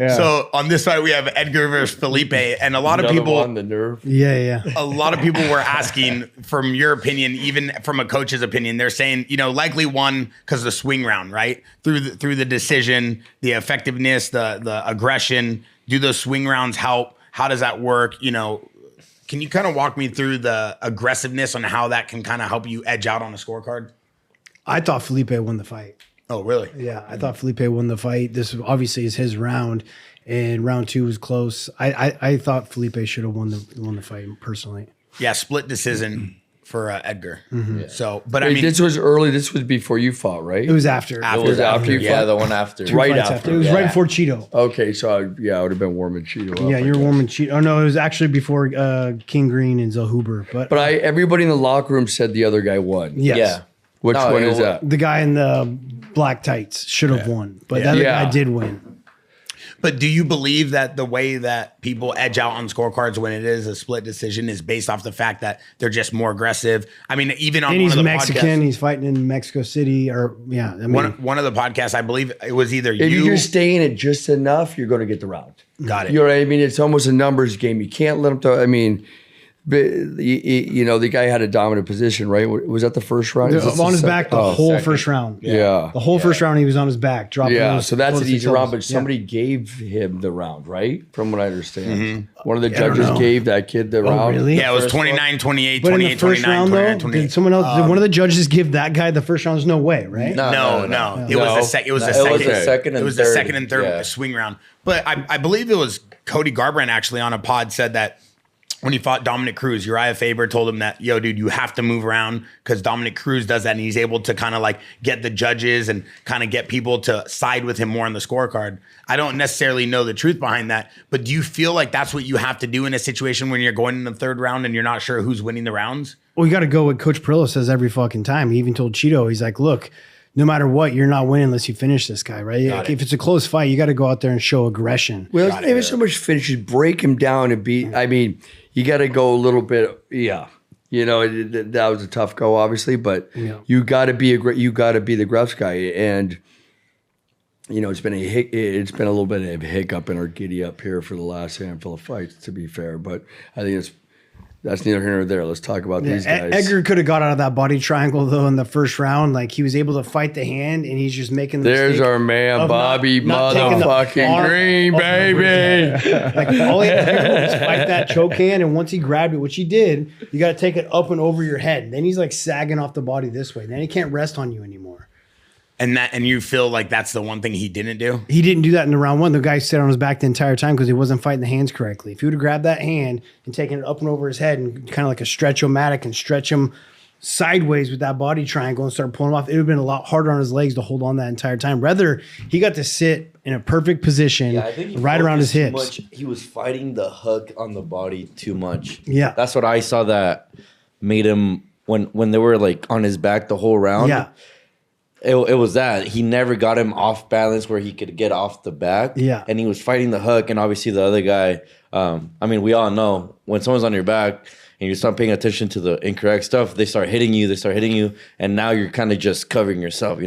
So on this side, we have Edgar versus Felipe, and a lot of people on the nerve. Yeah. A lot of people were asking, from your opinion, even from a coach's opinion, they're saying, likely won because of the swing round, right? Through the decision, the effectiveness, the aggression. Do those swing rounds help? How does that work? Can you kind of walk me through the aggressiveness on how that can kind of help you edge out on a scorecard? I thought Felipe won the fight. Oh, really? Yeah, I thought Felipe won the fight. This obviously is his round, and round 2 was close. I thought Felipe should have won the fight personally. Yeah, split decision for Edgar. Mm-hmm. So, but Wait, this was early. This was before you fought, right? It was after. It was after you fought? Yeah, the one after. Right after. It was right before Cheeto. Okay, so I would have been warming Cheeto up. Yeah, you were warming Cheeto. Oh no, it was actually before King Green and Zellhuber. But everybody in the locker room said the other guy won. yes. Yeah. Which one is that? The guy in the black tights should have won, but that other guy did win. But do you believe that the way that people edge out on scorecards when it is a split decision is based off the fact that they're just more aggressive? I mean, even on And he's one of the Mexican. podcasts, He's fighting in Mexico City, or one of the podcasts, I believe it was either If you're staying at just enough, you're going to get the round. Got it. You know what I mean? It's almost a numbers game. You can't let them. I mean, the guy had a dominant position, right? Was that the first round? on his back the whole first round. Yeah. The whole first round he was on his back, dropping. So that's an easy round, but somebody Yeah. gave him the round, right? From what I understand. One of the judges gave that kid the round. Really? Yeah, it was 29, 28, But in 28, the first 29, round, 29, though, 28. did someone else? Did one of the judges give that guy the first round? There's no way, right? No. It was the second. It was the second and third swing round. But I believe it was Cody Garbrandt actually on a pod said that when he fought Dominic Cruz, Uriah Faber told him that, yo, dude, you have to move around because Dominic Cruz does that, and he's able to kind of like get the judges and kind of get people to side with him more on the scorecard. I don't necessarily know the truth behind that, but do you feel like that's what you have to do in a situation when you're going in the third round and you're not sure who's winning the rounds? Well, you got to go what Coach Perillo says every fucking time. He even told Cheeto, he's like, look, no matter what, you're not winning unless you finish this guy, right? Like, if it's a close fight, you got to go out there and show aggression. Well, it's not even so much finishes, break him down and beat. I mean, you got to go a little bit. Yeah, that was a tough go, obviously, but you got to be the gruff guy, and it's been a little bit of a hiccup in our giddy up here for the last handful of fights, to be fair. But I think that's neither here nor there. Let's talk about these guys. Edgar could have got out of that body triangle though in the first round. Like he was able to fight the hand, and he's just making. There's our man, Bobby motherfucking Green, baby. Like all he had to do was fight that choke hand, and once he grabbed it, which he did, you got to take it up and over your head. Then he's like sagging off the body this way. Then he can't rest on you anymore. And you feel like that's the one thing he didn't do? He didn't do that in the round 1. The guy sat on his back the entire time because he wasn't fighting the hands correctly. If he would have grabbed that hand and taken it up and over his head and kind of like a stretch-o-matic and stretch him sideways with that body triangle and start pulling him off, it would have been a lot harder on his legs to hold on that entire time. Rather, he got to sit in a perfect position right around his hips. He was fighting the hook on the body too much. Yeah. That's what I saw that made him, when they were like on his back the whole round. Yeah. It was that he never got him off balance where he could get off the back. Yeah. And he was fighting the hook. And obviously the other guy, I mean, we all know when someone's on your back and you start paying attention to the incorrect stuff, they start hitting you. And now you're kind of just covering yourself,